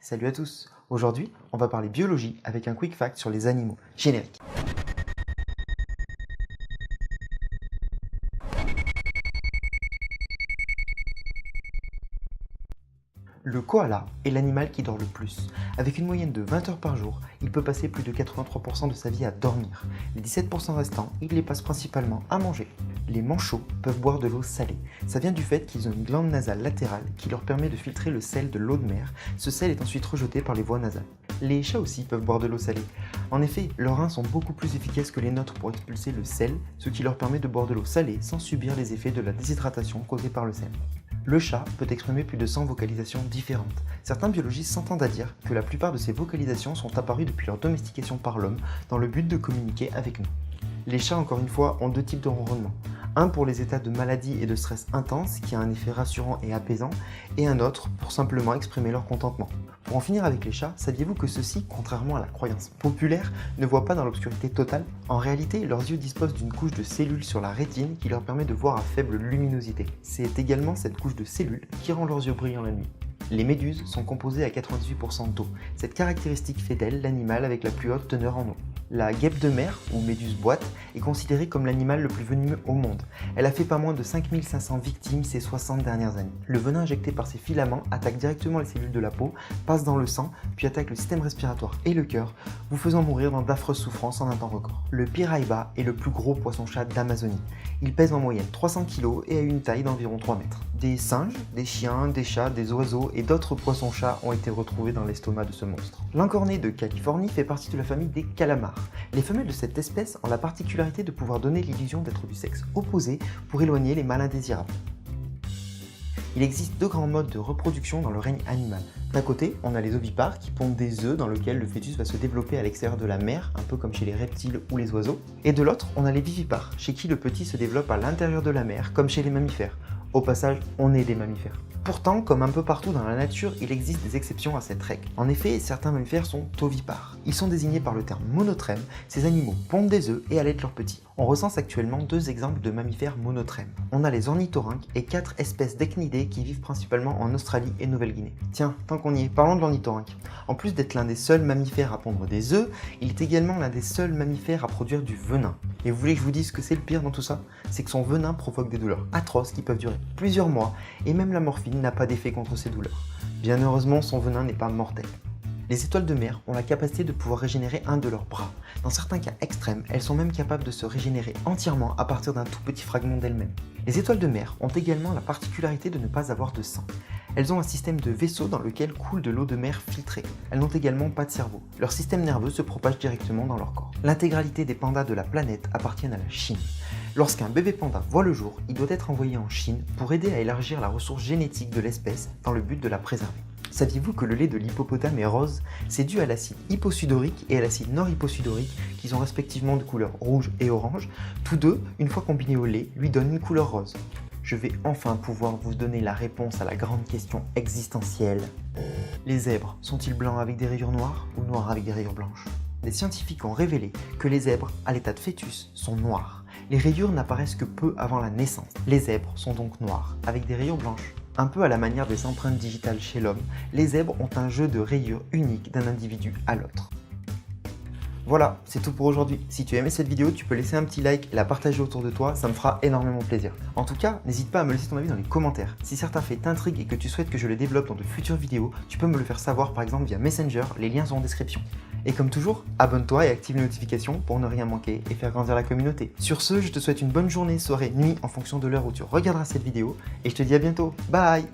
Salut à tous. Aujourd'hui, on va parler biologie avec un quick fact sur les animaux. Générique. Le koala est l'animal qui dort le plus. Avec une moyenne de 20 heures par jour, il peut passer plus de 83% de sa vie à dormir. Les 17% restants, il les passe principalement à manger. Les manchots peuvent boire de l'eau salée. Ça vient du fait qu'ils ont une glande nasale latérale qui leur permet de filtrer le sel de l'eau de mer. Ce sel est ensuite rejeté par les voies nasales. Les chats aussi peuvent boire de l'eau salée. En effet, leurs reins sont beaucoup plus efficaces que les nôtres pour expulser le sel, ce qui leur permet de boire de l'eau salée sans subir les effets de la déshydratation causée par le sel. Le chat peut exprimer plus de 100 vocalisations différentes. Certains biologistes s'entendent à dire que la plupart de ces vocalisations sont apparues depuis leur domestication par l'homme dans le but de communiquer avec nous. Les chats, encore une fois, ont deux types de ronronnement. Un pour les états de maladie et de stress intense, qui a un effet rassurant et apaisant, et un autre pour simplement exprimer leur contentement. Pour en finir avec les chats, saviez-vous que ceux-ci, contrairement à la croyance populaire, ne voient pas dans l'obscurité totale? En réalité, leurs yeux disposent d'une couche de cellules sur la rétine qui leur permet de voir à faible luminosité. C'est également cette couche de cellules qui rend leurs yeux brillants la nuit. Les méduses sont composées à 98% d'eau. Cette caractéristique fait d'elles l'animal avec la plus haute teneur en eau. La guêpe de mer, ou méduse boîte, est considérée comme l'animal le plus venimeux au monde. Elle a fait pas moins de 5500 victimes ces 60 dernières années. Le venin injecté par ses filaments attaque directement les cellules de la peau, passe dans le sang, puis attaque le système respiratoire et le cœur, vous faisant mourir dans d'affreuses souffrances en un temps record. Le piraiba est le plus gros poisson-chat d'Amazonie. Il pèse en moyenne 300 kg et a une taille d'environ 3 mètres. Des singes, des chiens, des chats, des oiseaux et d'autres poissons-chats ont été retrouvés dans l'estomac de ce monstre. L'encorné de Californie fait partie de la famille des calamars. Les femelles de cette espèce ont la particularité de pouvoir donner l'illusion d'être du sexe opposé pour éloigner les mâles indésirables. Il existe deux grands modes de reproduction dans le règne animal. D'un côté, on a les ovipares qui pondent des œufs dans lesquels le fœtus va se développer à l'extérieur de la mère, un peu comme chez les reptiles ou les oiseaux. Et de l'autre, on a les vivipares, chez qui le petit se développe à l'intérieur de la mère, comme chez les mammifères. Au passage, on est des mammifères. Pourtant, comme un peu partout dans la nature, il existe des exceptions à cette règle. En effet, certains mammifères sont ovipares. Ils sont désignés par le terme monotrème. Ces animaux pondent des œufs et allaitent leurs petits. On recense actuellement deux exemples de mammifères monotrèmes. On a les ornithorynques et 4 espèces d'echnidés qui vivent principalement en Australie et Nouvelle-Guinée. Tiens, tant qu'on y est, parlons de l'ornithorynque. En plus d'être l'un des seuls mammifères à pondre des œufs, il est également l'un des seuls mammifères à produire du venin. Et vous voulez que je vous dise que c'est le pire dans tout ça? C'est que son venin provoque des douleurs atroces qui peuvent durer plusieurs mois, et même la morphine n'a pas d'effet contre ces douleurs. Bien heureusement, son venin n'est pas mortel. Les étoiles de mer ont la capacité de pouvoir régénérer un de leurs bras. Dans certains cas extrêmes, elles sont même capables de se régénérer entièrement à partir d'un tout petit fragment d'elles-mêmes. Les étoiles de mer ont également la particularité de ne pas avoir de sang. Elles ont un système de vaisseau dans lequel coule de l'eau de mer filtrée. Elles n'ont également pas de cerveau. Leur système nerveux se propage directement dans leur corps. L'intégralité des pandas de la planète appartiennent à la Chine. Lorsqu'un bébé panda voit le jour, il doit être envoyé en Chine pour aider à élargir la ressource génétique de l'espèce dans le but de la préserver. Saviez-vous que le lait de l'hippopotame est rose? C'est dû à l'acide hyposudorique et à l'acide nord-hyposudorique qui sont respectivement de couleur rouge et orange. Tous deux, une fois combinés au lait, lui donnent une couleur rose. Je vais enfin pouvoir vous donner la réponse à la grande question existentielle. Les zèbres sont-ils blancs avec des rayures noires ou noirs avec des rayures blanches? Les scientifiques ont révélé que les zèbres, à l'état de fœtus, sont noirs. Les rayures n'apparaissent que peu avant la naissance. Les zèbres sont donc noirs, avec des rayures blanches. Un peu à la manière des empreintes digitales chez l'homme, les zèbres ont un jeu de rayures unique d'un individu à l'autre. Voilà, c'est tout pour aujourd'hui. Si tu as aimé cette vidéo, tu peux laisser un petit like et la partager autour de toi, ça me fera énormément plaisir. En tout cas, n'hésite pas à me laisser ton avis dans les commentaires. Si certains faits t'intriguent et que tu souhaites que je les développe dans de futures vidéos, tu peux me le faire savoir par exemple via Messenger, les liens sont en description. Et comme toujours, abonne-toi et active les notifications pour ne rien manquer et faire grandir la communauté. Sur ce, je te souhaite une bonne journée, soirée, nuit en fonction de l'heure où tu regarderas cette vidéo et je te dis à bientôt. Bye!